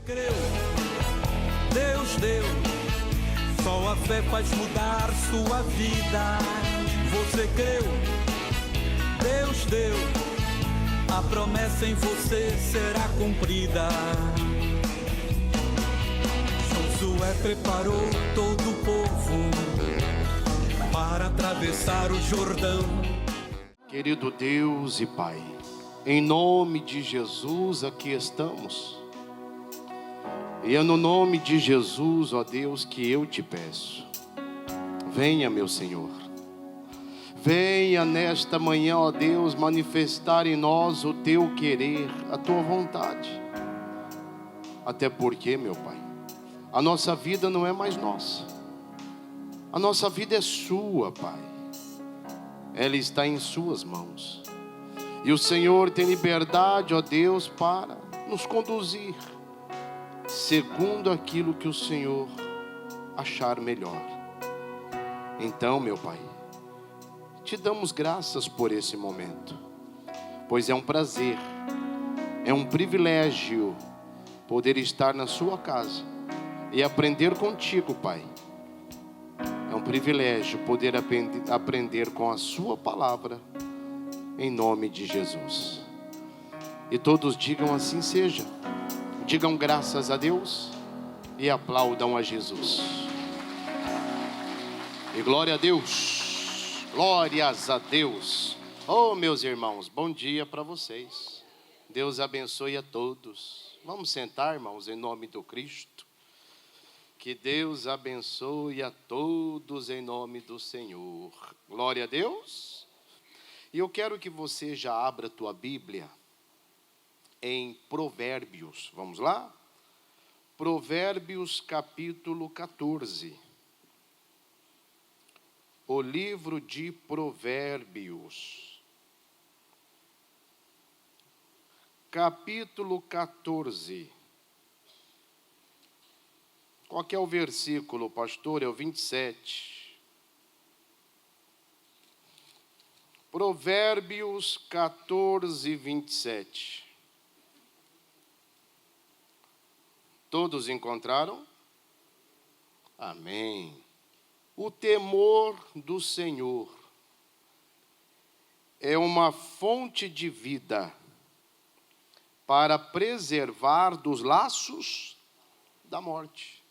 creu, Deus deu, só a fé faz mudar sua vida. Você creu, Deus deu, a promessa em você será cumprida. Josué preparou todo o povo para atravessar o Jordão. Querido Deus e Pai, em nome de Jesus aqui estamos. E é no nome de Jesus, ó Deus, que eu te peço. Venha, meu Senhor. Venha nesta manhã, ó Deus, manifestar em nós o teu querer, a tua vontade. Até porque, meu Pai, a nossa vida não é mais nossa. A nossa vida é sua, Pai. Ela está em suas mãos. E o Senhor tem liberdade, ó Deus, para nos conduzir segundo aquilo que o Senhor achar melhor. Então, meu Pai, te damos graças por esse momento, pois é um prazer, é um privilégio poder estar na sua casa e aprender contigo, Pai. É um privilégio poder aprender com a sua palavra, em nome de Jesus. E todos digam assim seja. Digam graças a Deus e aplaudam a Jesus. E glória a Deus. Glórias a Deus. Oh, meus irmãos, bom dia para vocês. Deus abençoe a todos. Vamos sentar, irmãos, em nome do Cristo. Que Deus abençoe a todos em nome do Senhor. Glória a Deus. E eu quero que você já abra a tua Bíblia em Provérbios. Vamos lá? Provérbios capítulo 14. O livro de Provérbios. Capítulo 14. Qual que é o versículo, pastor? É o 27. Provérbios 14, 27. Todos encontraram? Amém. O temor do Senhor é uma fonte de vida para preservar dos laços da morte.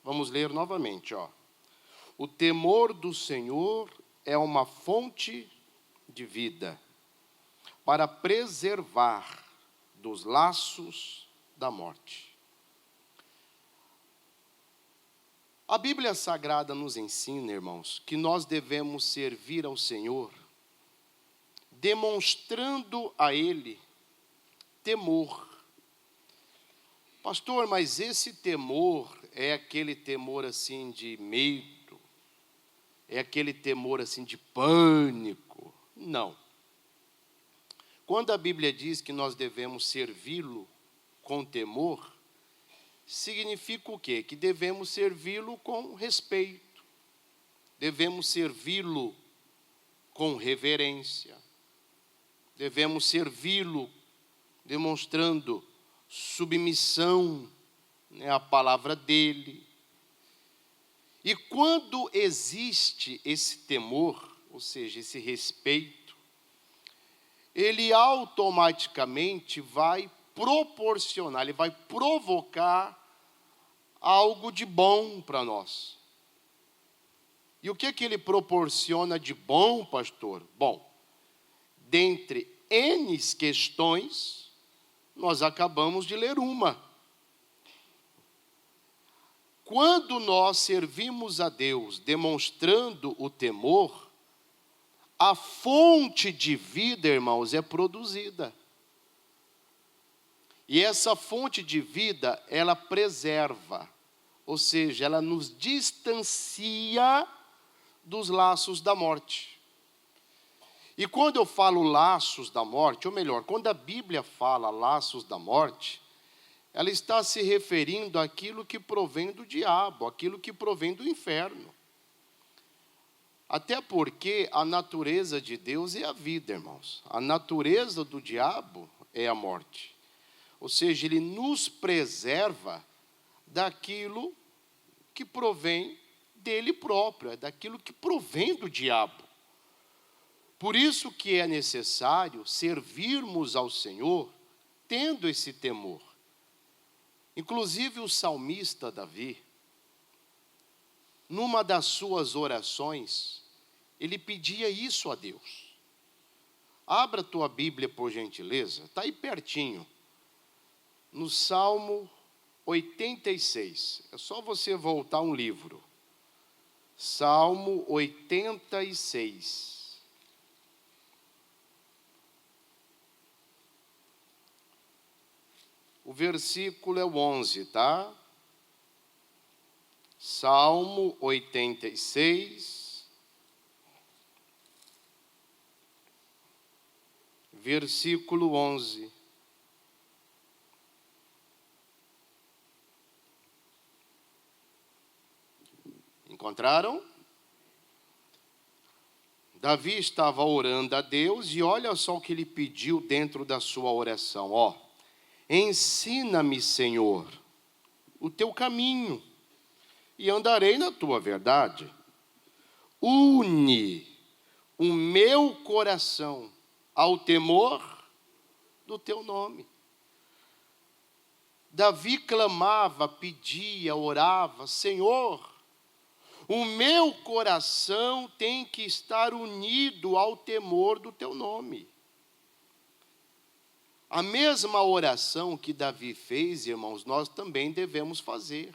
Vamos ler novamente, ó. O temor do Senhor é uma fonte de vida para preservar dos laços da morte. A Bíblia Sagrada nos ensina, irmãos, que nós devemos servir ao Senhor, demonstrando a Ele temor. Pastor, mas esse temor é aquele temor assim de medo? É aquele temor assim de pânico? Não. Quando a Bíblia diz que nós devemos servi-lo com temor, significa o quê? Que devemos servi-lo com respeito, devemos servi-lo com reverência, devemos servi-lo demonstrando submissão, à palavra dele. E quando existe esse temor, ou seja, esse respeito, ele automaticamente vai proporcionar, ele vai provocar algo de bom para nós. E o que ele proporciona de bom, pastor? Bom, dentre N questões, nós acabamos de ler uma. Quando nós servimos a Deus demonstrando o temor, a fonte de vida, irmãos, é produzida. E essa fonte de vida, ela preserva, ou seja, ela nos distancia dos laços da morte. E quando eu falo laços da morte, ou melhor, quando a Bíblia fala laços da morte, ela está se referindo àquilo que provém do diabo, aquilo que provém do inferno. Até porque a natureza de Deus é a vida, irmãos. A natureza do diabo é a morte. Ou seja, ele nos preserva daquilo que provém dele próprio, daquilo que provém do diabo. Por isso que é necessário servirmos ao Senhor tendo esse temor. Inclusive o salmista Davi, numa das suas orações, ele pedia isso a Deus. Abra a tua Bíblia, por gentileza, está aí pertinho, no Salmo 86. É só você voltar um livro. Salmo 86. O versículo é o 11, tá? Salmo 86, versículo 11. Encontraram? Davi estava orando a Deus e olha só o que ele pediu dentro da sua oração, ó. Ensina-me, Senhor, o teu caminho, e andarei na tua verdade. Une o meu coração ao temor do teu nome. Davi clamava, pedia, orava, Senhor, o meu coração tem que estar unido ao temor do teu nome. A mesma oração que Davi fez, irmãos, nós também devemos fazer.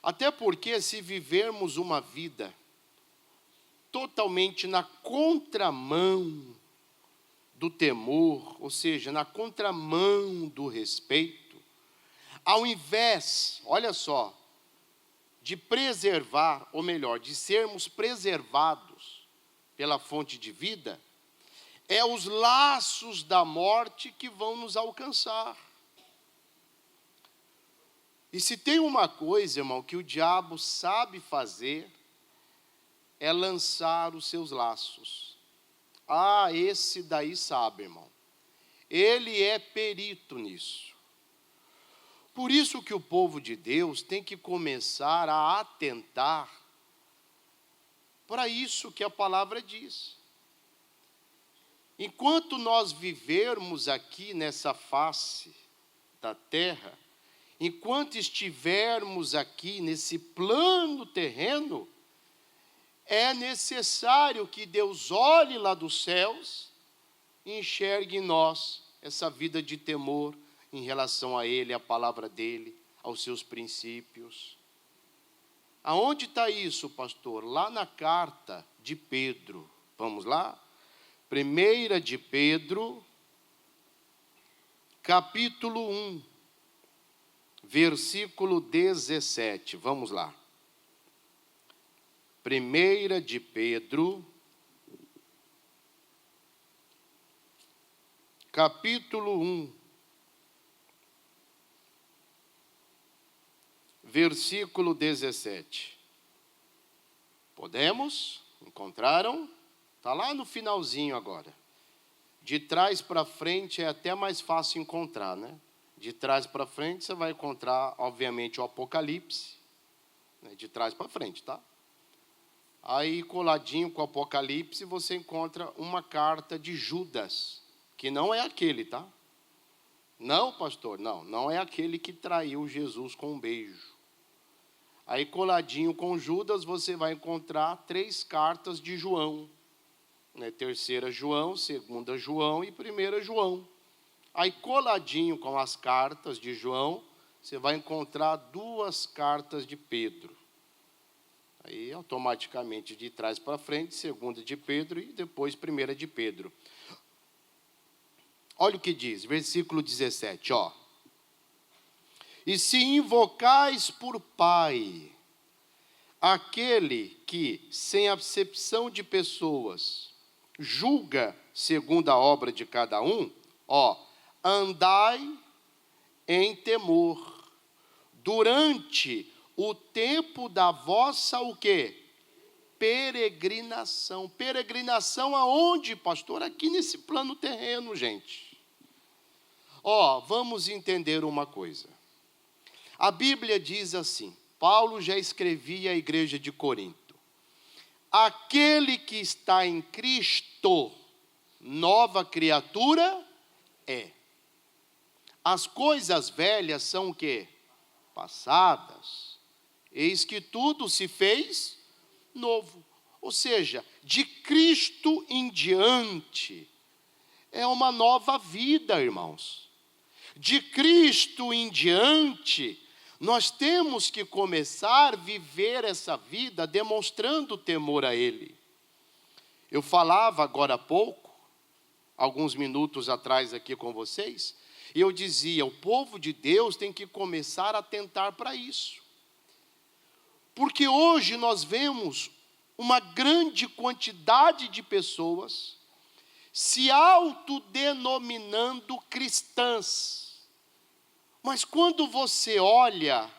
Até porque se vivermos uma vida totalmente na contramão do temor, ou seja, na contramão do respeito, ao invés, olha só, de preservar, ou melhor, de sermos preservados pela fonte de vida, é os laços da morte que vão nos alcançar. E se tem uma coisa, irmão, que o diabo sabe fazer, é lançar os seus laços. Ah, esse daí sabe, irmão. Ele é perito nisso. Por isso que o povo de Deus tem que começar a atentar para isso que a palavra diz. Enquanto nós vivermos aqui nessa face da terra, enquanto estivermos aqui nesse plano terreno, é necessário que Deus olhe lá dos céus e enxergue em nós essa vida de temor em relação a Ele, à palavra dEle, aos seus princípios. Aonde está isso, pastor? Lá na carta de Pedro. Vamos lá? 1 de Pedro, capítulo 1, versículo 17. Vamos lá. 1 de Pedro, capítulo 1, versículo 17. Podemos? Encontraram? Está lá no finalzinho agora. De trás para frente é até mais fácil encontrar, né? De trás para frente você vai encontrar, obviamente, o Apocalipse. Né? De trás para frente, tá? Aí, coladinho com o Apocalipse, você encontra uma carta de Judas, que não é aquele, tá? Não, pastor, não é aquele que traiu Jesus com um beijo. Aí, coladinho com Judas, você vai encontrar 3 cartas de João. Né, 3ª João, 2ª João e 1ª João. Aí, coladinho com as cartas de João, você vai encontrar 2 cartas de Pedro. Aí, automaticamente, de trás para frente, 2ª de Pedro e depois 1ª de Pedro. Olha o que diz, versículo 17, ó. E se invocais por Pai, aquele que, sem acepção de pessoas, julga segundo a obra de cada um, ó, andai em temor, durante o tempo da vossa, o quê? Peregrinação. Peregrinação aonde, pastor? Aqui nesse plano terreno, gente. Vamos entender uma coisa. A Bíblia diz assim, Paulo já escrevia à igreja de Corinto: aquele que está em Cristo, nova criatura é. As coisas velhas são o quê? Passadas. Eis que tudo se fez novo. Ou seja, de Cristo em diante é uma nova vida, irmãos. De Cristo em diante, nós temos que começar a viver essa vida demonstrando temor a Ele. Eu falava agora há pouco, alguns minutos atrás aqui com vocês, e eu dizia, o povo de Deus tem que começar a atentar para isso. Porque hoje nós vemos uma grande quantidade de pessoas se autodenominando cristãs. Mas quando você olha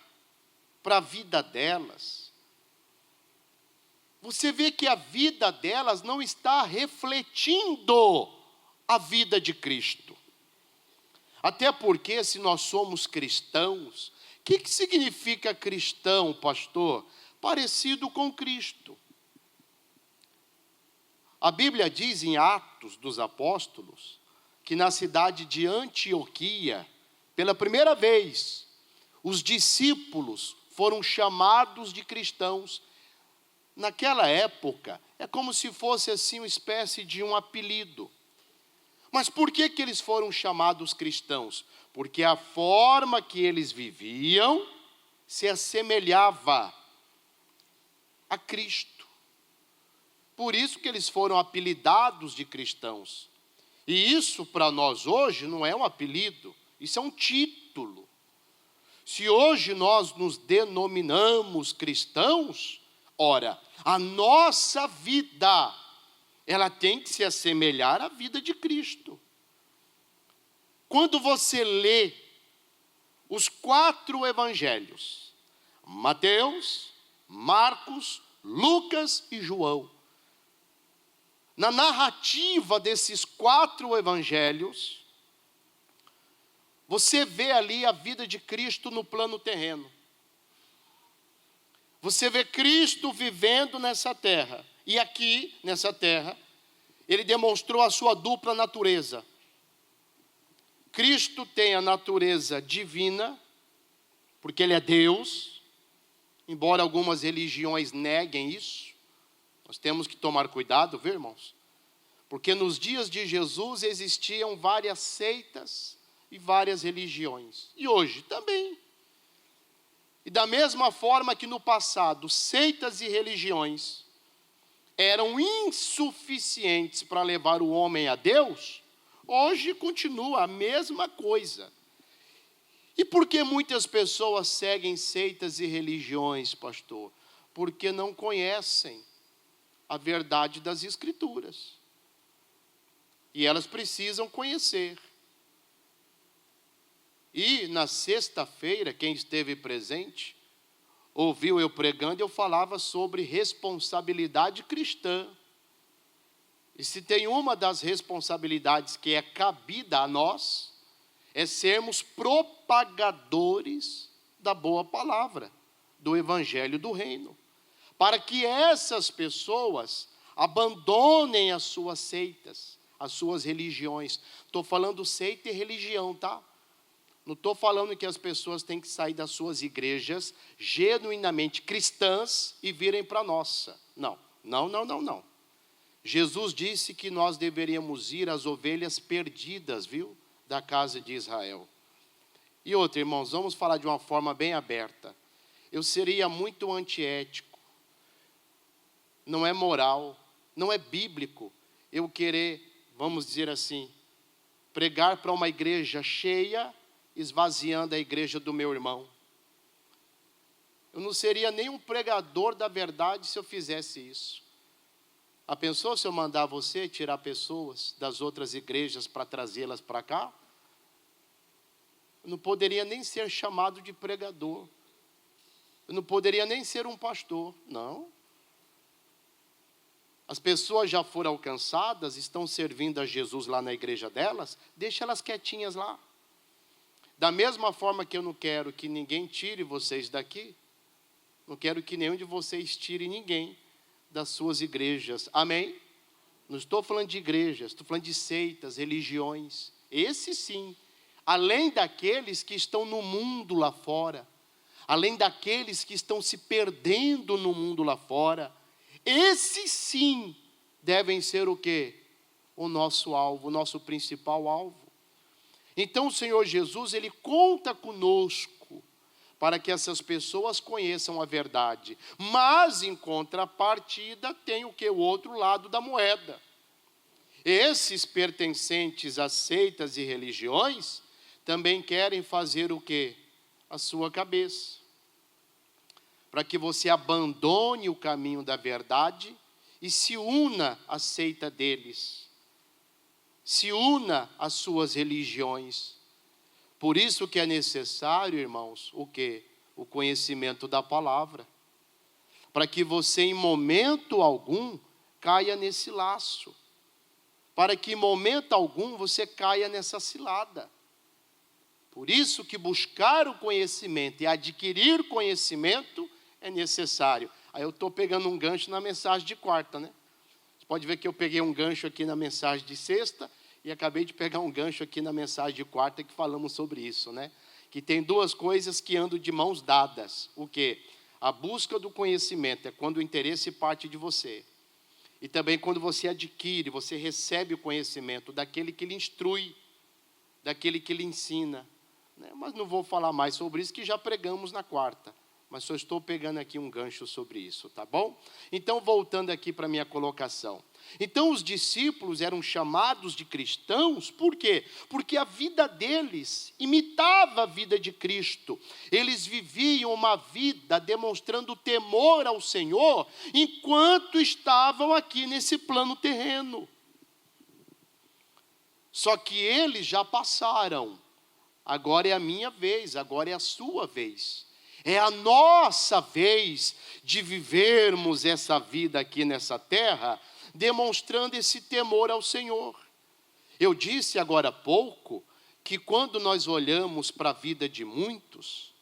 para a vida delas, você vê que a vida delas não está refletindo a vida de Cristo. Até porque, se nós somos cristãos, o que significa cristão, pastor? Parecido com Cristo. A Bíblia diz em Atos dos Apóstolos, que na cidade de Antioquia, pela primeira vez, os discípulos foram chamados de cristãos. Naquela época, é como se fosse assim uma espécie de um apelido. Mas por que eles foram chamados cristãos? Porque a forma que eles viviam se assemelhava a Cristo. Por isso que eles foram apelidados de cristãos. E isso para nós hoje não é um apelido, isso é um título. Se hoje nós nos denominamos cristãos, ora, a nossa vida, ela tem que se assemelhar à vida de Cristo. Quando você lê os 4 evangelhos, Mateus, Marcos, Lucas e João, na narrativa desses 4 evangelhos, você vê ali a vida de Cristo no plano terreno. Você vê Cristo vivendo nessa terra. E aqui, nessa terra, ele demonstrou a sua dupla natureza. Cristo tem a natureza divina, porque ele é Deus, embora algumas religiões neguem isso. Nós temos que tomar cuidado, viu, irmãos? Porque nos dias de Jesus existiam várias seitas e várias religiões. E hoje também. E da mesma forma que no passado, seitas e religiões eram insuficientes para levar o homem a Deus, hoje continua a mesma coisa. E por que muitas pessoas seguem seitas e religiões, pastor? Porque não conhecem a verdade das Escrituras. E elas precisam conhecer. E na sexta-feira, quem esteve presente, ouviu eu pregando, eu falava sobre responsabilidade cristã. E se tem uma das responsabilidades que é cabida a nós, é sermos propagadores da boa palavra, do evangelho do reino. Para que essas pessoas abandonem as suas seitas, as suas religiões. Estou falando seita e religião, tá? Não estou falando que as pessoas têm que sair das suas igrejas genuinamente cristãs e virem para a nossa. Não. Jesus disse que nós deveríamos ir às ovelhas perdidas, viu? Da casa de Israel. E outra, irmãos, vamos falar de uma forma bem aberta. Eu seria muito antiético. Não é moral, não é bíblico eu querer, vamos dizer assim, pregar para uma igreja cheia, esvaziando a igreja do meu irmão. Eu não seria nem um pregador da verdade se eu fizesse isso. A pensou se eu mandar você tirar pessoas das outras igrejas para trazê-las para cá? Eu não poderia nem ser chamado de pregador. Eu não poderia nem ser um pastor, não. As pessoas já foram alcançadas, estão servindo a Jesus lá na igreja delas, deixa elas quietinhas lá. Da mesma forma que eu não quero que ninguém tire vocês daqui, não quero que nenhum de vocês tire ninguém das suas igrejas. Amém? Não estou falando de igrejas, estou falando de seitas, religiões. Esse sim, além daqueles que estão no mundo lá fora, além daqueles que estão se perdendo no mundo lá fora, esses sim devem ser o quê? O nosso alvo, o nosso principal alvo. Então o Senhor Jesus, Ele conta conosco para que essas pessoas conheçam a verdade. Mas, em contrapartida, tem o que? O outro lado da moeda. Esses pertencentes a seitas e religiões também querem fazer o quê? A sua cabeça. Para que você abandone o caminho da verdade e se una à seita deles. Se una às suas religiões. Por isso que é necessário, irmãos, o quê? O conhecimento da palavra. Para que você, em momento algum, caia nesse laço. Para que, em momento algum, você caia nessa cilada. Por isso que buscar o conhecimento e adquirir conhecimento é necessário. Aí eu estou pegando um gancho na mensagem de quarta, né? Você pode ver que eu peguei um gancho aqui na mensagem de sexta e acabei de pegar um gancho aqui na mensagem de quarta que falamos sobre isso, né? Que tem duas coisas que andam de mãos dadas. O quê? A busca do conhecimento é quando o interesse parte de você. E também quando você adquire, você recebe o conhecimento daquele que lhe instrui, daquele que lhe ensina. Né? Mas não vou falar mais sobre isso, que já pregamos na quarta. Mas só estou pegando aqui um gancho sobre isso, tá bom? Então, voltando aqui para a minha colocação. Então, os discípulos eram chamados de cristãos, por quê? Porque a vida deles imitava a vida de Cristo. Eles viviam uma vida demonstrando temor ao Senhor, enquanto estavam aqui nesse plano terreno. Só que eles já passaram. Agora é a minha vez, agora é a sua vez. É a nossa vez de vivermos essa vida aqui nessa terra, demonstrando esse temor ao Senhor. Eu disse agora há pouco, que quando nós olhamos para a vida de muitos,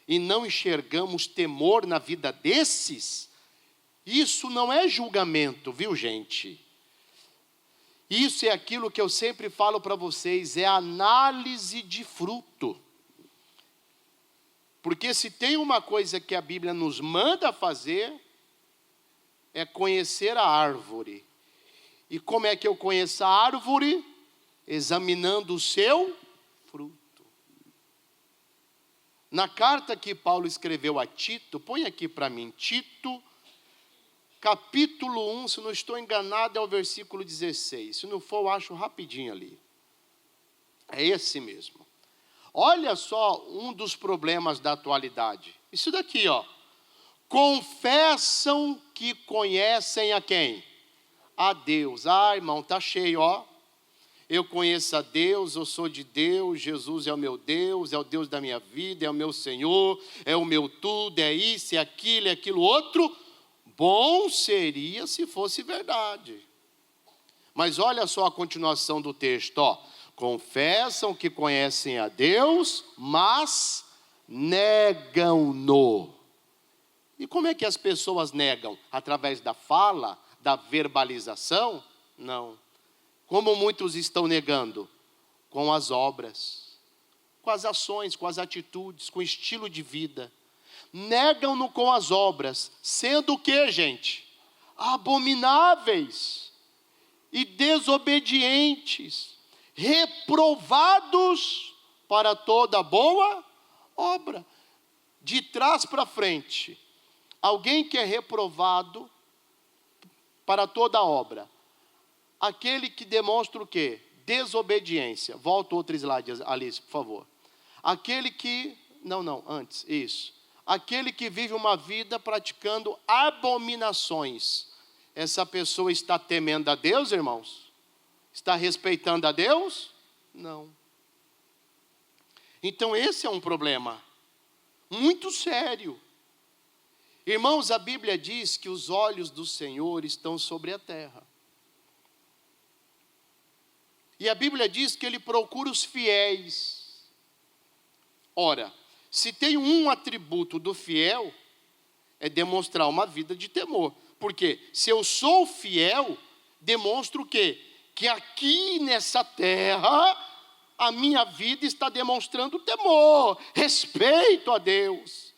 e não enxergamos temor na vida desses, isso não é julgamento, viu, gente? Isso é aquilo que eu sempre falo para vocês, é análise de fruto. Porque se tem uma coisa que a Bíblia nos manda fazer, é conhecer a árvore. E como é que eu conheço a árvore? Examinando o seu fruto. Na carta que Paulo escreveu a Tito, põe aqui para mim, Tito, capítulo 1, se não estou enganado, é o versículo 16. Se não for, eu acho rapidinho ali. É esse mesmo. Olha só um dos problemas da atualidade. Isso daqui, ó. Confessam que conhecem a quem? A Deus. Ah, irmão, tá cheio, ó. Eu conheço a Deus, eu sou de Deus, Jesus é o meu Deus, é o Deus da minha vida, é o meu Senhor, é o meu tudo, é isso, é aquilo outro. Bom seria se fosse verdade. Mas olha só a continuação do texto, ó. Confessam que conhecem a Deus, mas negam-no. E como é que as pessoas negam? Através da fala, da verbalização? Não. Como muitos estão negando? Com as obras, com as ações, com as atitudes, com o estilo de vida. Negam-no com as obras, sendo o que, gente? Abomináveis e desobedientes, reprovados para toda boa obra. De trás para frente, alguém que é reprovado para toda obra. Aquele que demonstra o quê? Desobediência. Volta outro slide, Alice, por favor. Aquele que... antes, isso. Aquele que vive uma vida praticando abominações. Essa pessoa está temendo a Deus, irmãos? Está respeitando a Deus? Não. Então esse é um problema muito sério. Irmãos, a Bíblia diz que os olhos do Senhor estão sobre a terra. E a Bíblia diz que Ele procura os fiéis. Ora, se tem um atributo do fiel, é demonstrar uma vida de temor. Porque se eu sou fiel, demonstro o quê? Que aqui nessa terra, a minha vida está demonstrando temor, respeito a Deus.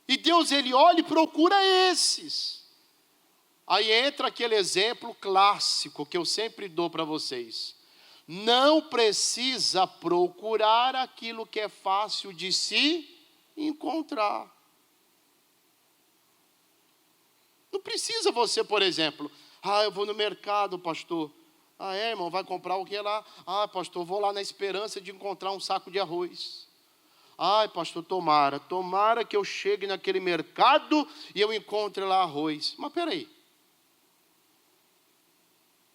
E Deus, Ele olha e procura esses. Aí entra aquele exemplo clássico que eu sempre dou para vocês. Não precisa procurar aquilo que é fácil de se encontrar. Não precisa você, por exemplo, eu vou no mercado, pastor. Irmão, vai comprar o que lá? Pastor, vou lá na esperança de encontrar um saco de arroz. Pastor, tomara que eu chegue naquele mercado e eu encontre lá arroz. Mas peraí.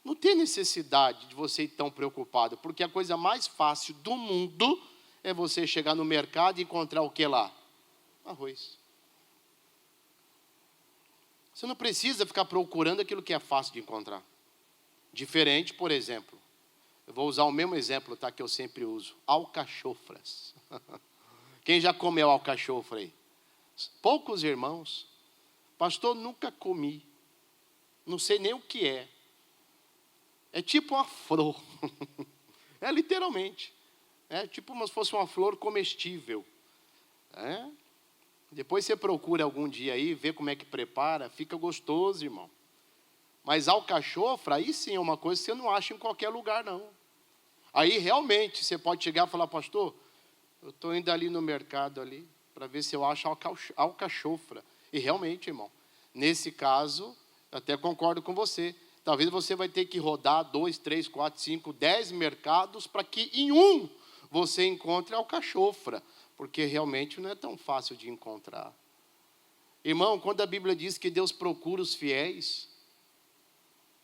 Não tem necessidade de você ir tão preocupado, porque a coisa mais fácil do mundo é você chegar no mercado e encontrar o que lá? Arroz. Você não precisa ficar procurando aquilo que é fácil de encontrar. Diferente, por exemplo, eu vou usar o mesmo exemplo, tá, que eu sempre uso. Alcachofras. Quem já comeu alcachofra aí? Poucos irmãos. Pastor, nunca comi. Não sei nem o que é. É tipo uma flor. É literalmente. É tipo como se fosse uma flor comestível. Depois você procura algum dia aí, vê como é que prepara, fica gostoso, irmão. Mas alcachofra, aí sim é uma coisa que você não acha em qualquer lugar, não. Aí realmente você pode chegar e falar, pastor, eu estou indo ali no mercado ali, para ver se eu acho alcachofra. E realmente, irmão, nesse caso, eu até concordo com você. Talvez você vai ter que rodar 2, 3, 4, 5, 10 mercados para que em um você encontre alcachofra. Porque realmente não é tão fácil de encontrar. Irmão, quando a Bíblia diz que Deus procura os fiéis,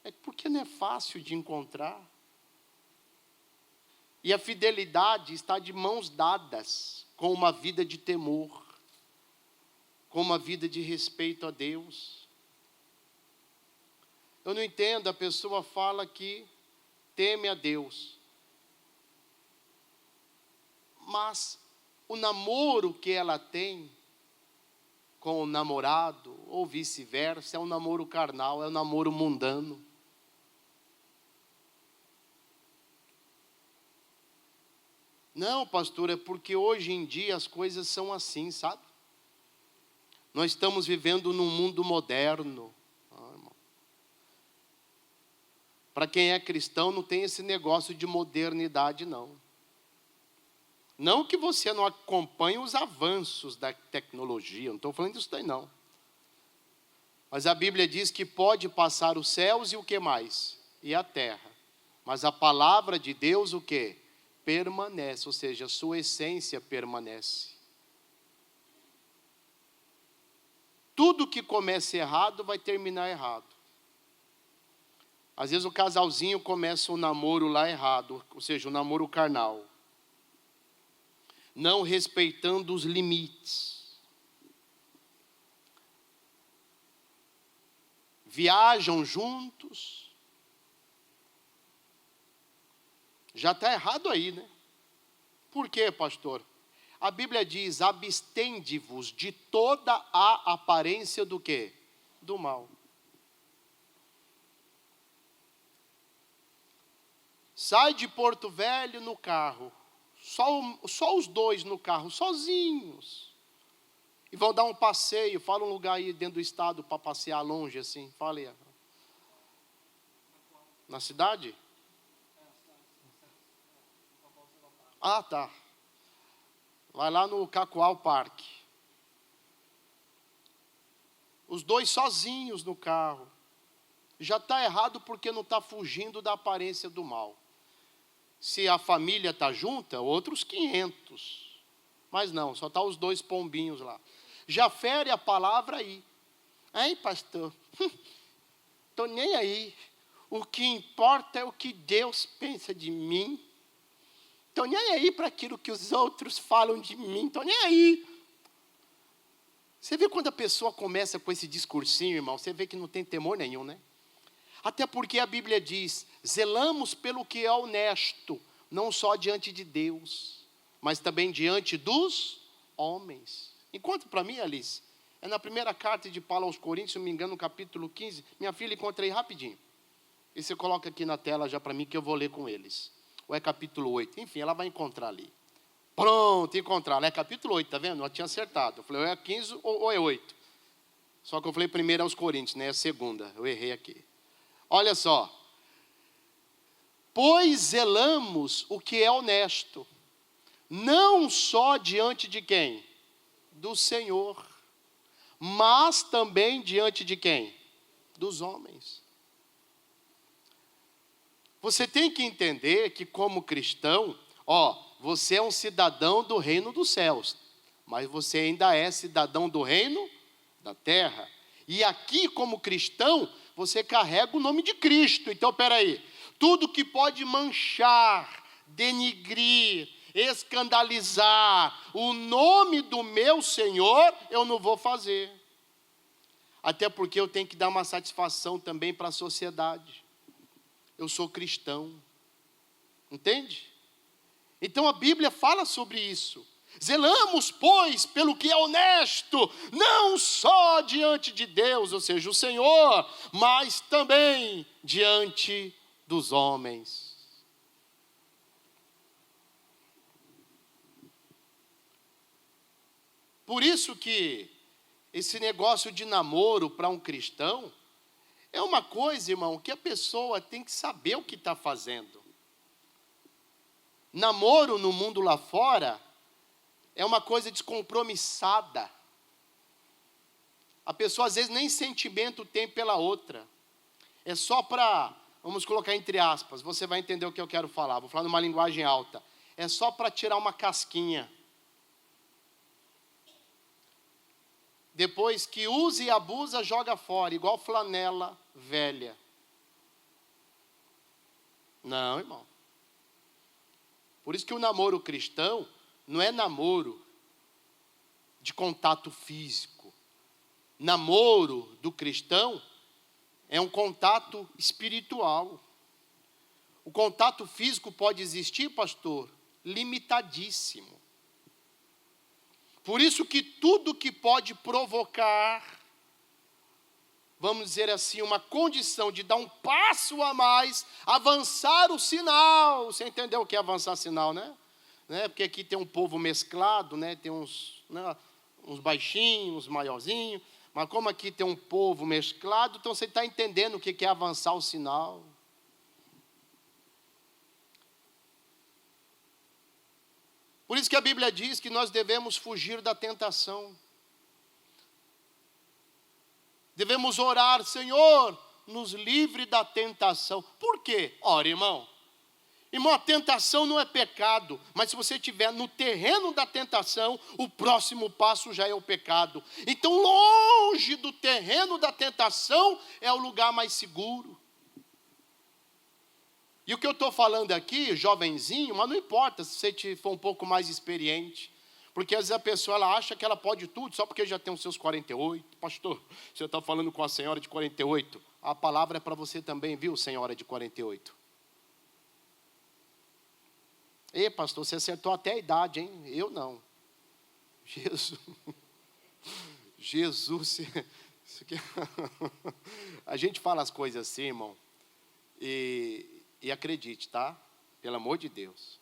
é porque não é fácil de encontrar. E a fidelidade está de mãos dadas com uma vida de temor, com uma vida de respeito a Deus. Eu não entendo, a pessoa fala que teme a Deus. Mas o namoro que ela tem com o namorado, ou vice-versa, é um namoro carnal, é um namoro mundano. Não, pastor, é porque hoje em dia as coisas são assim, sabe? Nós estamos vivendo num mundo moderno. Para quem é cristão, não tem esse negócio de modernidade, não. Não que você não acompanhe os avanços da tecnologia, não estou falando disso daí, não. Mas a Bíblia diz que pode passar os céus e o que mais? E a terra. Mas a palavra de Deus, o que? Permanece, ou seja, a sua essência permanece. Tudo que começa errado vai terminar errado. Às vezes o casalzinho começa o namoro lá errado, ou seja, o namoro carnal. Não respeitando os limites. Viajam juntos. Já está errado aí, né? Por quê, pastor? A Bíblia diz, abstende-vos de toda a aparência do quê? Do mal. Sai de Porto Velho no carro. Só os dois no carro, sozinhos. E vão dar um passeio. Fala um lugar aí dentro do estado para passear longe assim. Fala aí. Na cidade? Tá. Vai lá no Cacoal Park. Os dois sozinhos no carro. Já está errado porque não está fugindo da aparência do mal. Se a família está junta, outros 500. Mas não, só está os dois pombinhos lá. Já fere a palavra aí. Aí, pastor, estou nem aí. O que importa é o que Deus pensa de mim. Estou nem aí para aquilo que os outros falam de mim. Estou nem aí. Você vê quando a pessoa começa com esse discursinho, irmão, você vê que não tem temor nenhum, né? Até porque a Bíblia diz, zelamos pelo que é honesto, não só diante de Deus. mas também diante dos homens. Encontre para mim, Alice. É na primeira carta de Paulo aos Coríntios, se não me engano, no capítulo 15. Minha filha, encontrei rapidinho. E você coloca aqui na tela já para mim, que eu vou ler com eles. Ou é capítulo 8. Enfim, ela vai encontrar ali. Pronto, encontrar. É capítulo 8, tá vendo? Eu tinha acertado. Eu falei, ou é 15 ou é 8. Só que eu falei primeiro aos Coríntios, né? É a segunda. Eu errei aqui. Olha só. Pois zelamos o que é honesto, não só diante de quem? Do Senhor, mas também diante de quem? Dos homens. Você tem que entender que como cristão, você é um cidadão do reino dos céus, mas você ainda é cidadão do reino da terra. E aqui como cristão, você carrega o nome de Cristo. Então, peraí, tudo que pode manchar, denigrir, escandalizar o nome do meu Senhor, eu não vou fazer. Até porque eu tenho que dar uma satisfação também para a sociedade. Eu sou cristão. Entende? Então a Bíblia fala sobre isso. Zelamos, pois, pelo que é honesto, não só diante de Deus, ou seja, o Senhor, mas também diante dos homens. Por isso que esse negócio de namoro para um cristão é uma coisa, irmão, que a pessoa tem que saber o que está fazendo. Namoro no mundo lá fora é uma coisa descompromissada. A pessoa às vezes nem sentimento tem pela outra. É só para, vamos colocar entre aspas, você vai entender o que eu quero falar. Vou falar numa linguagem alta. É só para tirar uma casquinha. Depois que usa e abusa, joga fora, igual flanela velha. Não, irmão. Por isso que o namoro cristão não é namoro de contato físico. Namoro do cristão é um contato espiritual. O contato físico pode existir, pastor, limitadíssimo. Por isso que tudo que pode provocar, vamos dizer assim, uma condição de dar um passo a mais, avançar o sinal. Você entendeu o que é avançar sinal, né? Porque aqui tem um povo mesclado, né? Tem uns baixinhos, uns maiorzinhos. Mas como aqui tem um povo mesclado, então você está entendendo o que é avançar o sinal. Por isso que a Bíblia diz que nós devemos fugir da tentação. Devemos orar, Senhor, nos livre da tentação. Por quê? Ora, irmão. Irmão, a tentação não é pecado, mas se você estiver no terreno da tentação, o próximo passo já é o pecado. Então, longe do terreno da tentação é o lugar mais seguro. E o que eu estou falando aqui, jovenzinho, mas não importa se você for um pouco mais experiente. Porque às vezes a pessoa ela acha que ela pode tudo só porque já tem os seus 48. Pastor, você está falando com a senhora de 48. A palavra é para você também, viu, senhora de 48? Ei, pastor, você acertou até a idade, hein? Eu não. Jesus. A gente fala as coisas assim, irmão. E acredite, tá? Pelo amor de Deus.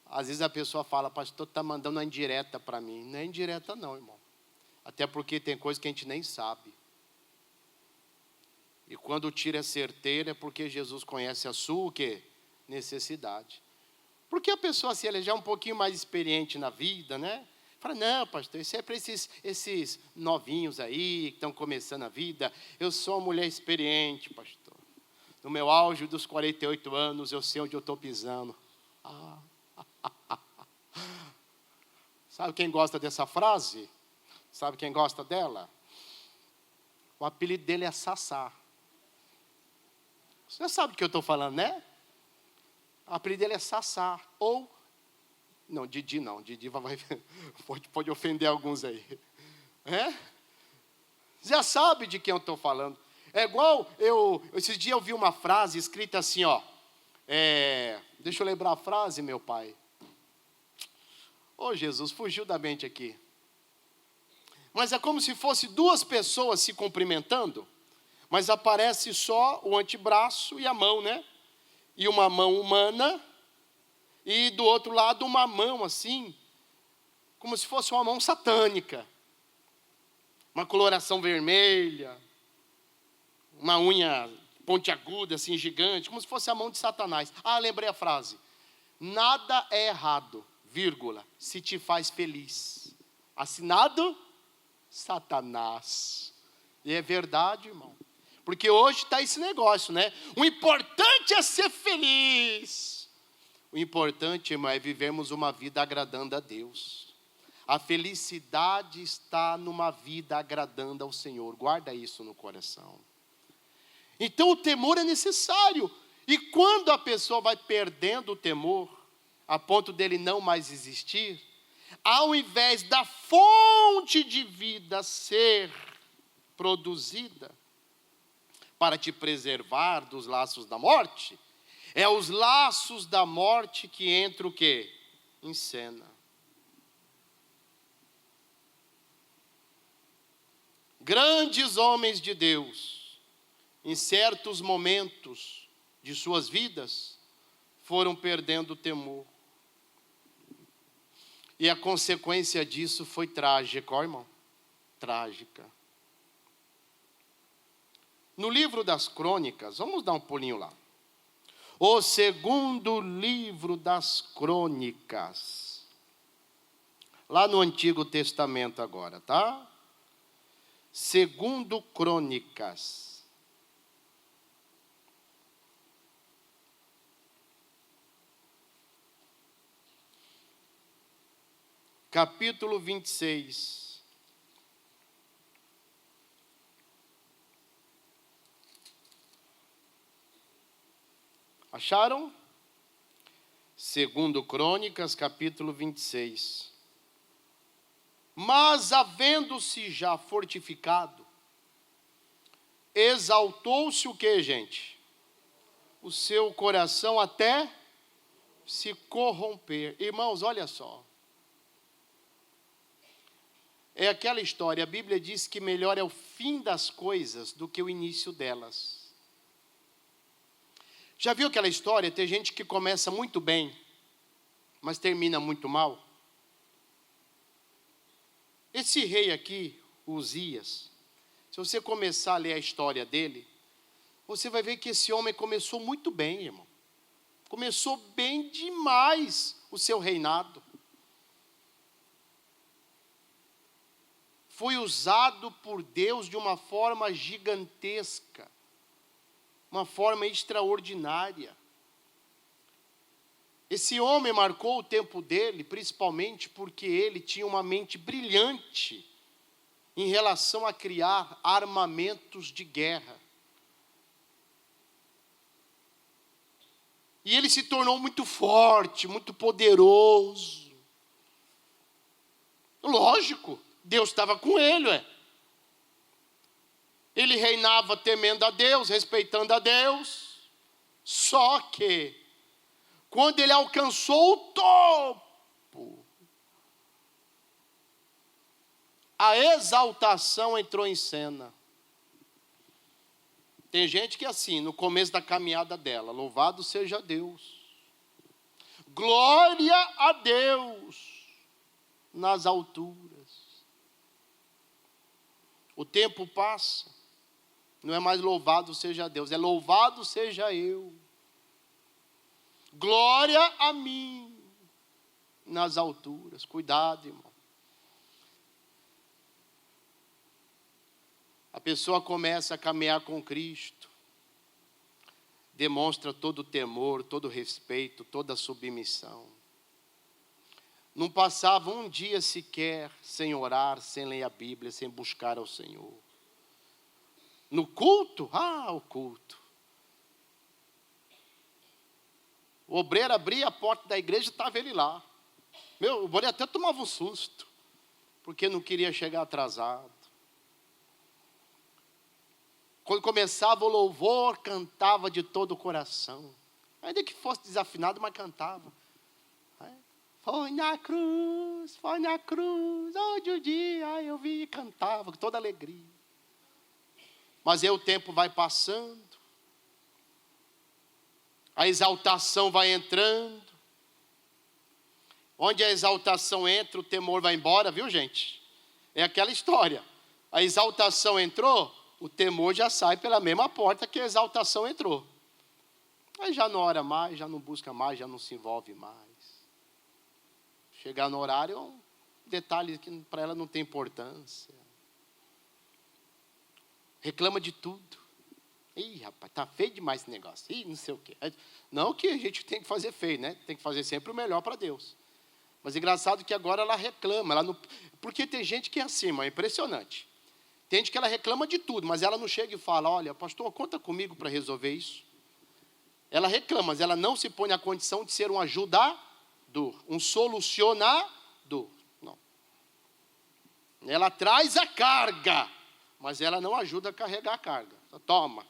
Às vezes a pessoa fala, pastor, está mandando uma indireta para mim. Não é indireta não, irmão. Até porque tem coisa que a gente nem sabe. E quando o tiro é certeiro é porque Jesus conhece a sua, o quê? Necessidade. Porque a pessoa, assim, ela já é um pouquinho mais experiente na vida, né? Fala, não, pastor, isso é para esses novinhos aí que estão começando a vida. Eu sou uma mulher experiente, pastor. No meu auge dos 48 anos, eu sei onde eu estou pisando. Sabe quem gosta dessa frase? Sabe quem gosta dela? O apelido dele é Sassá. Você sabe do que eu estou falando, né? O apelido dele é Sassá. Ou, não, Didi não. Didi pode ofender alguns aí. Já sabe de quem eu estou falando. É igual, esses dias eu vi uma frase escrita assim, ó. Deixa eu lembrar a frase, meu pai. Oh, Jesus, fugiu da mente aqui. Mas é como se fosse duas pessoas se cumprimentando, mas aparece só o antebraço e a mão, né? E uma mão humana, e do outro lado uma mão assim, como se fosse uma mão satânica. Uma coloração vermelha, uma unha pontiaguda assim, gigante, como se fosse a mão de Satanás. Ah, lembrei a frase. Nada é errado, vírgula, se te faz feliz. Assinado Satanás. E é verdade, irmão. Porque hoje está esse negócio, né? O importante é ser feliz. O importante, irmão, é vivermos uma vida agradando a Deus. A felicidade está numa vida agradando ao Senhor. Guarda isso no coração. Então o temor é necessário. E quando a pessoa vai perdendo o temor, a ponto dele não mais existir, ao invés da fonte de vida ser produzida para te preservar dos laços da morte, é os laços da morte que entram o quê? Em cena. Grandes homens de Deus, em certos momentos de suas vidas, foram perdendo o temor. E a consequência disso foi trágica, ó irmão, trágica. No livro das Crônicas, vamos dar um pulinho lá. O segundo livro das Crônicas. Lá no Antigo Testamento agora, tá? Segundo Crônicas. Capítulo 26. Acharam? Segundo Crônicas, capítulo 26. Mas, havendo-se já fortificado, exaltou-se o que, gente? O seu coração até se corromper. Irmãos, olha só. É aquela história, a Bíblia diz que melhor é o fim das coisas do que o início delas. Já viu aquela história? Tem gente que começa muito bem, mas termina muito mal. Esse rei aqui, Uzias, se você começar a ler a história dele, você vai ver que esse homem começou muito bem, irmão. Começou bem demais o seu reinado. Foi usado por Deus de uma forma gigantesca, uma forma extraordinária. Esse homem marcou o tempo dele, principalmente porque ele tinha uma mente brilhante em relação a criar armamentos de guerra. E ele se tornou muito forte, muito poderoso. Lógico, Deus estava com ele, ué. Ele reinava temendo a Deus, respeitando a Deus. Só que, quando ele alcançou o topo, a exaltação entrou em cena. Tem gente que é assim, no começo da caminhada dela, louvado seja Deus. Glória a Deus nas alturas. O tempo passa. Não é mais louvado seja Deus, é louvado seja eu. Glória a mim nas alturas. Cuidado, irmão. A pessoa começa a caminhar com Cristo, demonstra todo o temor, todo o respeito, toda a submissão. Não passava um dia sequer sem orar, sem ler a Bíblia, sem buscar ao Senhor. No culto? O culto. O obreiro abria a porta da igreja e estava ele lá. O obreiro até tomava um susto, porque não queria chegar atrasado. Quando começava o louvor, cantava de todo o coração. Ainda que fosse desafinado, mas cantava. Foi na cruz, onde o dia eu vi e cantava com toda alegria. Mas aí o tempo vai passando, a exaltação vai entrando. Onde a exaltação entra, o temor vai embora, viu, gente? É aquela história. A exaltação entrou, o temor já sai pela mesma porta que a exaltação entrou. Aí já não ora mais, já não busca mais, já não se envolve mais. Chegar no horário é um detalhe que para ela não tem importância. Reclama de tudo. Ih, rapaz, tá feio demais esse negócio. Ih, não sei o quê. Não que a gente tem que fazer feio, né? Tem que fazer sempre o melhor para Deus. Mas é engraçado que agora ela reclama. Ela não... Porque tem gente que é assim, é impressionante. Tem gente que ela reclama de tudo, mas ela não chega e fala, olha, pastor, conta comigo para resolver isso. Ela reclama, mas ela não se põe na condição de ser um ajudador, um solucionador. Não. Ela traz a carga, mas ela não ajuda a carregar a carga. Toma.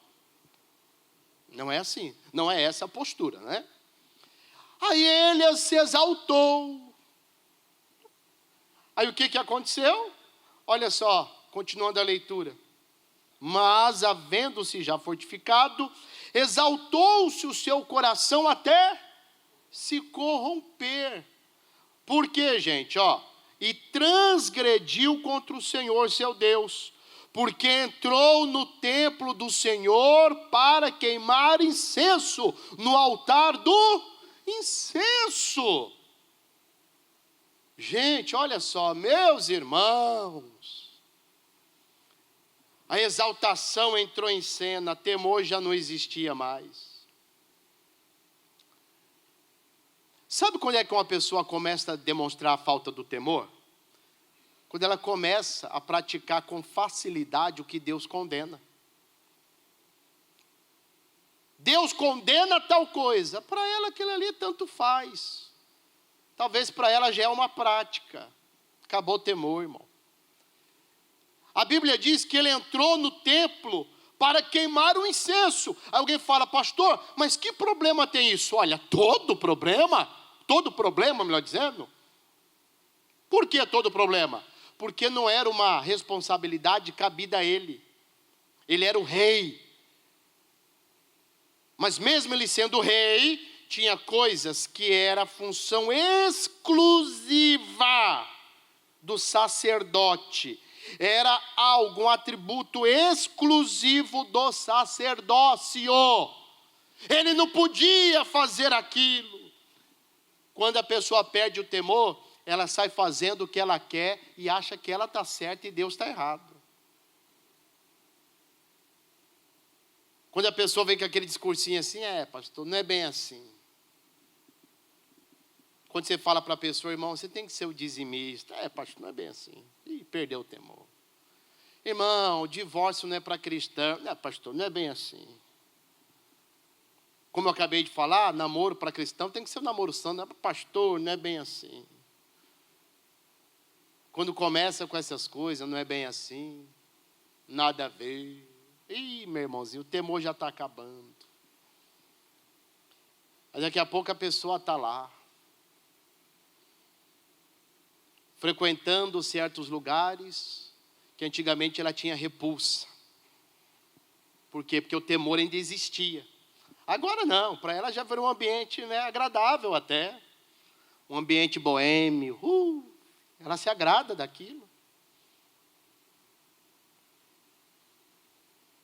Não é assim. Não é essa a postura, né? Aí ele se exaltou. Aí o que aconteceu? Olha só, continuando a leitura. Mas, havendo-se já fortificado, exaltou-se o seu coração até se corromper. Por quê, gente? E transgrediu contra o Senhor seu Deus, porque entrou no templo do Senhor para queimar incenso no altar do incenso. Gente, olha só, meus irmãos, a exaltação entrou em cena, temor já não existia mais. Sabe quando é que uma pessoa começa a demonstrar a falta do temor? Quando ela começa a praticar com facilidade o que Deus condena. Deus condena tal coisa, para ela aquilo ali tanto faz. Talvez para ela já é uma prática. Acabou o temor, irmão. A Bíblia diz que ele entrou no templo para queimar o incenso. Aí alguém fala, pastor, mas que problema tem isso? Olha, todo problema, melhor dizendo. Por que todo problema? Porque não era uma responsabilidade cabida a ele. Ele era o rei. Mas mesmo ele sendo rei, tinha coisas que era função exclusiva do sacerdote. Era um atributo exclusivo do sacerdócio. Ele não podia fazer aquilo. Quando a pessoa perde o temor, ela sai fazendo o que ela quer e acha que ela está certa e Deus está errado. Quando a pessoa vem com aquele discursinho assim, pastor, não é bem assim. Quando você fala para a pessoa, irmão, você tem que ser o dizimista. Pastor, não é bem assim. Ih, perdeu o temor. Irmão, o divórcio não é para cristão. Pastor, não é bem assim. Como eu acabei de falar, namoro para cristão tem que ser um namoro santo. Não é para pastor, não é bem assim. Quando começa com essas coisas, não é bem assim. Nada a ver. Ih, meu irmãozinho, o temor já está acabando. Mas daqui a pouco a pessoa está lá. Frequentando certos lugares que antigamente ela tinha repulsa. Por quê? Porque o temor ainda existia. Agora não, para ela já virou um ambiente agradável até. Um ambiente boêmio. Ela se agrada daquilo.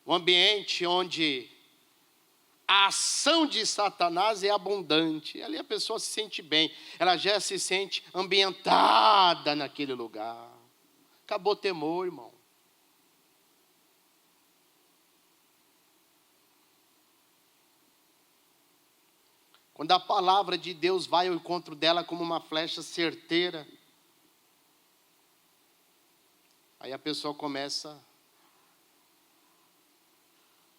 Um ambiente onde a ação de Satanás é abundante. Ali a pessoa se sente bem. Ela já se sente ambientada naquele lugar. Acabou o temor, irmão. Quando a palavra de Deus vai ao encontro dela como uma flecha certeira, aí a pessoa começa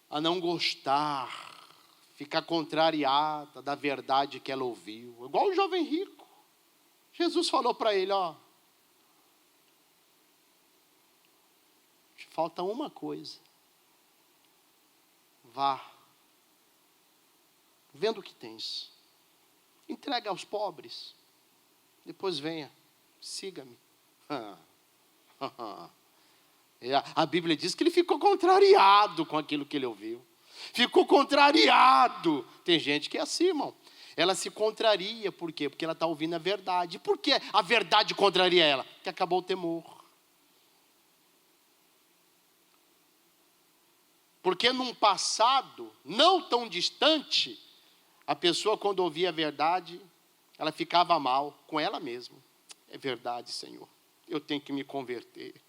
a não gostar, ficar contrariada da verdade que ela ouviu. Igual o jovem rico. Jesus falou para ele, te falta uma coisa. Vá. Vendo o que tens. Entrega aos pobres. Depois venha, siga-me. A Bíblia diz que ele ficou contrariado com aquilo que ele ouviu. Ficou contrariado. Tem gente que é assim, irmão. Ela se contraria, por quê? Porque ela está ouvindo a verdade. Por que a verdade contraria ela? Porque acabou o temor. Porque num passado não tão distante, a pessoa quando ouvia a verdade, ela ficava mal com ela mesma. É verdade, Senhor. Eu tenho que me converter.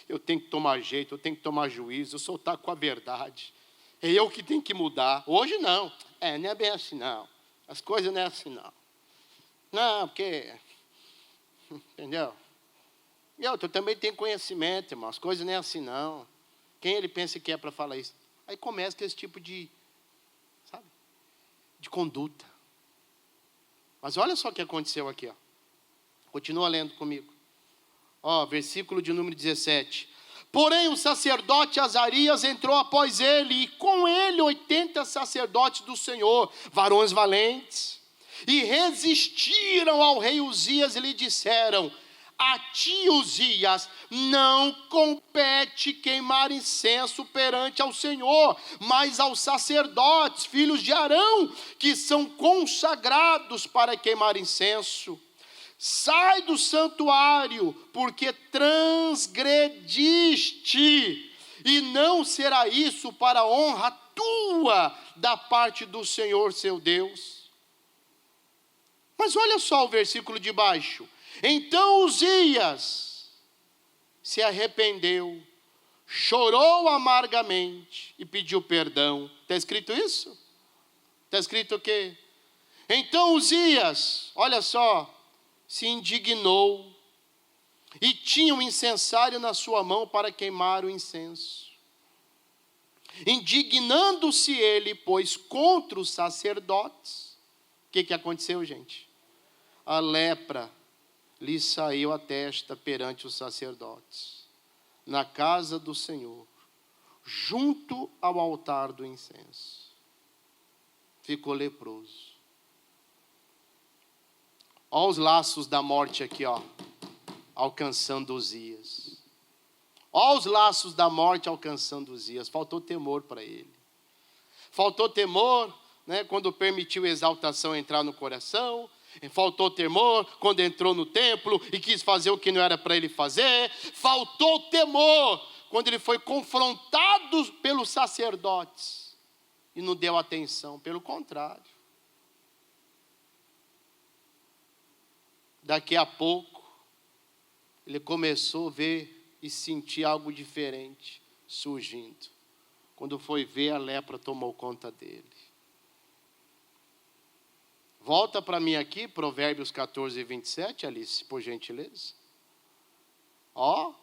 Eu tenho que tomar jeito, eu tenho que tomar juízo, eu soltar com a verdade. É eu que tenho que mudar. Hoje não. Não é bem assim não. As coisas não é assim não. Não, porque... Entendeu? Eu também tenho conhecimento, irmão. As coisas não é assim não. Quem ele pensa que é para falar isso? Aí começa com esse tipo de... Sabe? De conduta. Mas olha só o que aconteceu aqui, ó. Continua lendo comigo. Ó, versículo de número 17. Porém o sacerdote Azarias entrou após ele, e com ele 80 sacerdotes do Senhor, varões valentes, e resistiram ao rei Uzias e lhe disseram: a ti, Uzias, não compete queimar incenso perante ao Senhor, mas aos sacerdotes, filhos de Arão, que são consagrados para queimar incenso. Sai do santuário, porque transgrediste, e não será isso para honra tua da parte do Senhor seu Deus. Mas olha só o versículo de baixo. Então Uzias se arrependeu, chorou amargamente e pediu perdão. Está escrito isso? Está escrito o quê? Então Uzias, olha só, se indignou e tinha um incensário na sua mão para queimar o incenso. Indignando-se ele, pois, contra os sacerdotes. O que aconteceu, gente? A lepra lhe saiu a testa perante os sacerdotes, na casa do Senhor, junto ao altar do incenso. Ficou leproso. Olha os laços da morte aqui, ó, alcançando Uzias. Olha os laços da morte alcançando Uzias. Faltou temor para ele. Faltou temor, né, quando permitiu a exaltação entrar no coração. Faltou temor quando entrou no templo e quis fazer o que não era para ele fazer. Faltou temor quando ele foi confrontado pelos sacerdotes e não deu atenção. Pelo contrário. Daqui a pouco, ele começou a ver e sentir algo diferente surgindo. Quando foi ver, a lepra tomou conta dele. Volta para mim aqui, Provérbios 14, 27, Alice, por gentileza. Ó,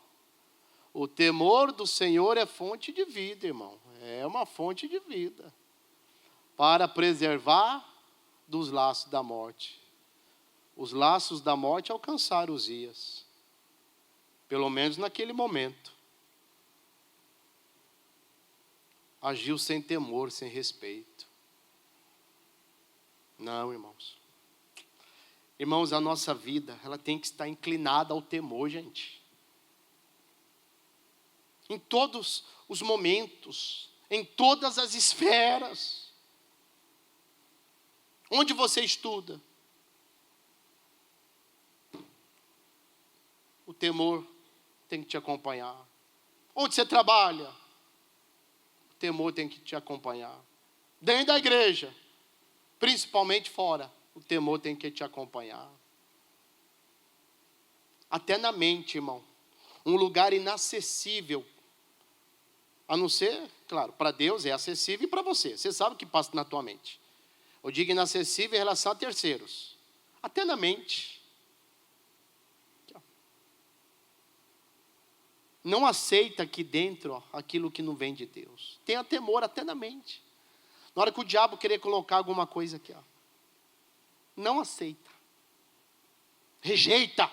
o temor do Senhor é fonte de vida, irmão. É uma fonte de vida. Para preservar dos laços da morte. Os laços da morte alcançaram Uzias. Pelo menos naquele momento. Agiu sem temor, sem respeito. Não, irmãos. Irmãos, a nossa vida, ela tem que estar inclinada ao temor, gente. Em todos os momentos, em todas as esferas. Onde você estuda? O temor tem que te acompanhar. Onde você trabalha? O temor tem que te acompanhar. Dentro da igreja, principalmente fora, o temor tem que te acompanhar. Até na mente, irmão. Um lugar inacessível. A não ser, claro, para Deus é acessível e para você. Você sabe o que passa na tua mente. Eu digo inacessível em relação a terceiros. Até na mente. Não aceita aqui dentro aquilo que não vem de Deus. Tenha temor até na mente. Na hora que o diabo querer colocar alguma coisa aqui, ó, não aceita. Rejeita.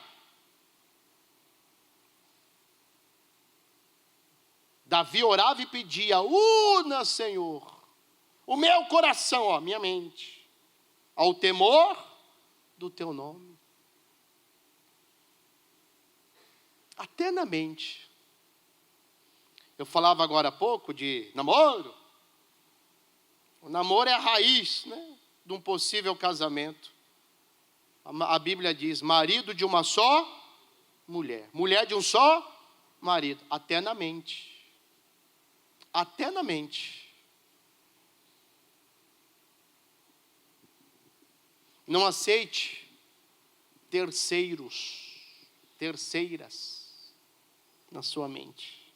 Davi orava e pedia: una, Senhor, o meu coração, ó, minha mente, ao temor do teu nome. até na mente. Eu falava agora há pouco de namoro. O namoro é a raiz, né, de um possível casamento. A Bíblia diz, marido de uma só mulher. Mulher de um só marido. Até na mente. Até na mente. Não aceite terceiras na sua mente.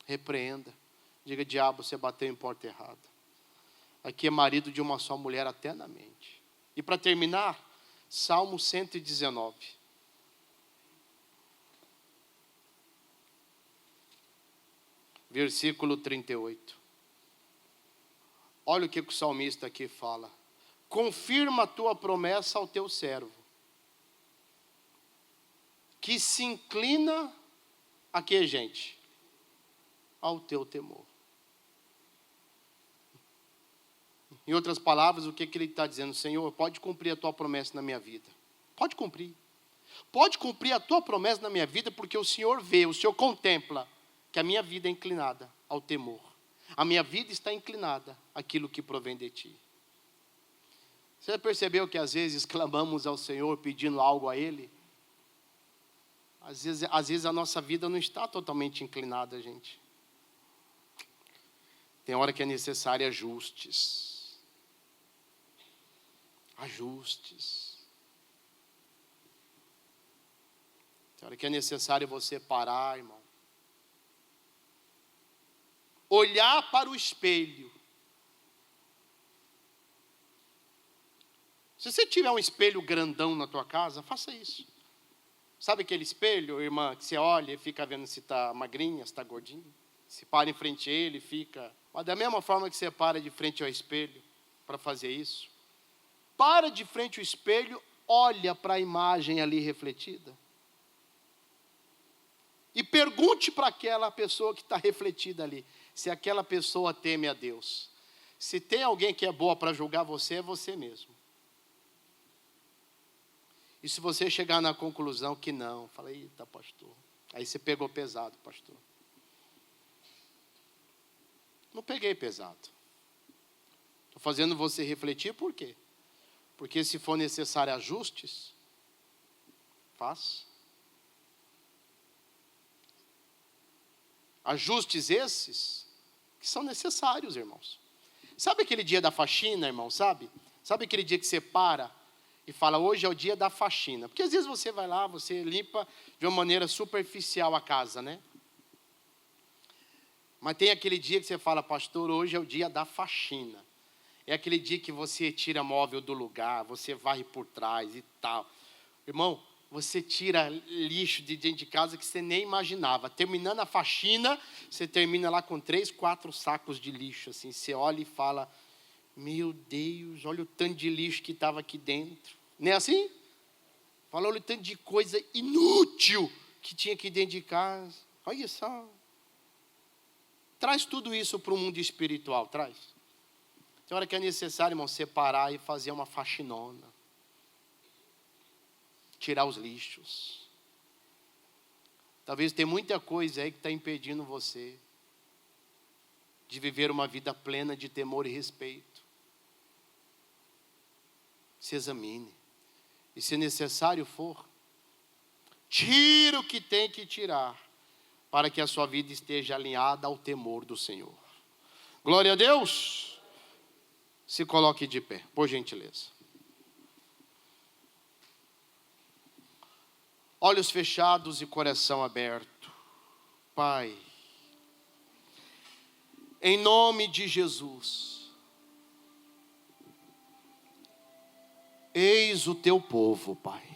Repreenda. Diga, diabo, você bateu em porta errada. Aqui é marido de uma só mulher até na mente. E para terminar, Salmo 119. Versículo 38. Olha o que o salmista aqui fala. Confirma a tua promessa ao teu servo, que se inclina a quê, gente? Ao teu temor. Em outras palavras, o que ele está dizendo? Senhor, pode cumprir a tua promessa na minha vida. Pode cumprir. Pode cumprir a tua promessa na minha vida, porque o Senhor vê, o Senhor contempla que a minha vida é inclinada ao temor. A minha vida está inclinada àquilo que provém de ti. Você já percebeu que às vezes clamamos ao Senhor pedindo algo a Ele? Às vezes a nossa vida não está totalmente inclinada, gente. Tem hora que é necessário ajustes. Ajustes. Tem hora que é necessário você parar, irmão. Olhar para o espelho. Se você tiver um espelho grandão na tua casa, faça isso. Sabe aquele espelho, irmã, que você olha e fica vendo se está magrinha, se está gordinha? Se para em frente a ele, fica... Mas da mesma forma que você para de frente ao espelho para fazer isso, para de frente ao espelho, olha para a imagem ali refletida. E pergunte para aquela pessoa que está refletida ali, se aquela pessoa teme a Deus. Se tem alguém que é boa para julgar você, é você mesmo. E se você chegar na conclusão que não, fala, eita, pastor. Aí você pegou pesado, pastor. Não peguei pesado. Estou fazendo você refletir, por quê? Porque se for necessário ajustes, faça. Ajustes esses que são necessários, irmãos. Sabe aquele dia da faxina, irmão, sabe? Sabe aquele dia que você para e fala, hoje é o dia da faxina? Porque às vezes você vai lá, você limpa de uma maneira superficial a casa, né? Mas tem aquele dia que você fala, pastor, hoje é o dia da faxina. É aquele dia que você tira móvel do lugar, você varre por trás e tal. Irmão, você tira lixo de dentro de casa que você nem imaginava. Terminando a faxina, você termina lá com 3, 4 sacos de lixo. Assim, você olha e fala, meu Deus, olha o tanto de lixo que estava aqui dentro. Não é assim? Fala, olha o tanto de coisa inútil que tinha aqui dentro de casa. Olha só. Traz tudo isso para o mundo espiritual, traz. Tem hora que é necessário, irmão, separar e fazer uma faxinona. Tirar os lixos. Talvez tenha muita coisa aí que está impedindo você de viver uma vida plena de temor e respeito. Se examine. E se necessário for, tira o que tem que tirar, para que a sua vida esteja alinhada ao temor do Senhor. Glória a Deus. Se coloque de pé, por gentileza. Olhos fechados e coração aberto. Pai, em nome de Jesus, eis o teu povo, Pai.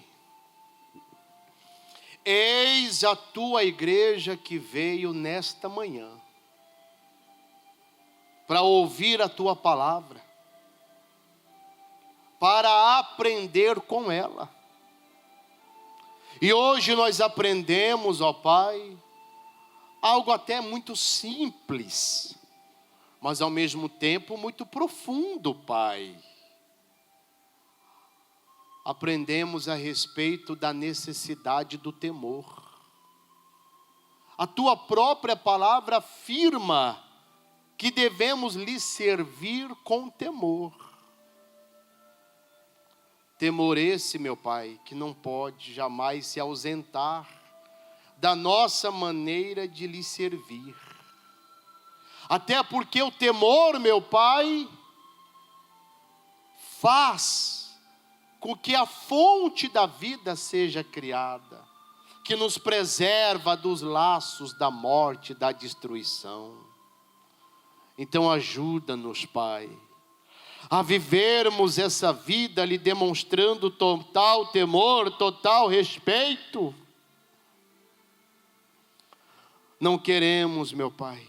Eis a tua igreja que veio nesta manhã para ouvir a tua palavra, para aprender com ela. E hoje nós aprendemos, ó Pai, algo até muito simples, mas ao mesmo tempo muito profundo, Pai. aprendemos a respeito da necessidade do temor. A tua própria palavra afirma que devemos lhe servir com temor. Temor esse, meu Pai, que não pode jamais se ausentar da nossa maneira de lhe servir. Até porque o temor, meu Pai, faz com que a fonte da vida seja criada, que nos preserva dos laços da morte, da destruição. Então ajuda-nos, Pai, a vivermos essa vida lhe demonstrando total temor, total respeito. Não queremos, meu Pai,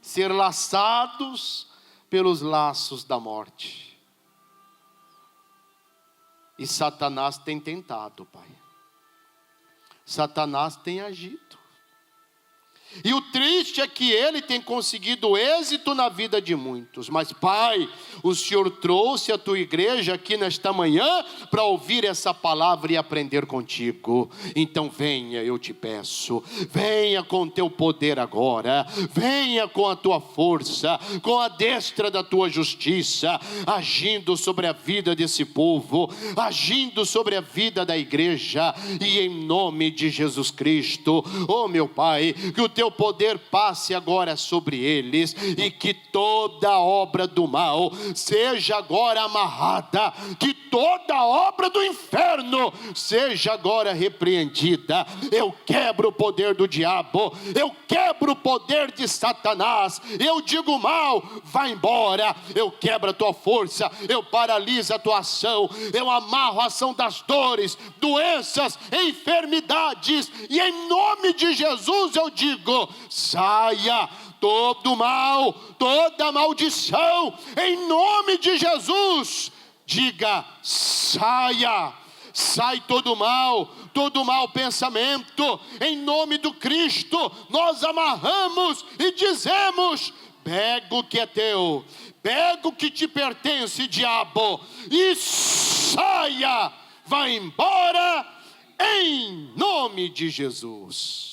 ser laçados pelos laços da morte. E Satanás tem tentado, Pai. Satanás tem agido. E o triste é que ele tem conseguido êxito na vida de muitos. Mas, Pai, o Senhor trouxe a tua igreja aqui nesta manhã para ouvir essa palavra e aprender contigo. Então venha, eu te peço, venha com teu poder agora, venha com a tua força, com a destra da tua justiça, agindo sobre a vida desse povo, agindo sobre a vida da igreja, e em nome de Jesus Cristo, oh meu Pai, que o teu poder passe agora sobre eles, e que toda obra do mal seja agora amarrada, que toda obra do inferno seja agora repreendida. Eu quebro o poder do diabo, eu quebro o poder de Satanás, eu digo mal, vai embora, eu quebro a tua força, eu paraliso a tua ação, eu amarro a ação das dores, doenças, enfermidades, e em nome de Jesus eu digo: saia todo mal, toda maldição, em nome de Jesus. Diga: saia, sai todo mal pensamento, em nome do Cristo. Nós amarramos e dizemos: pega o que é teu, pega o que te pertence, diabo, e saia, vai embora, em nome de Jesus.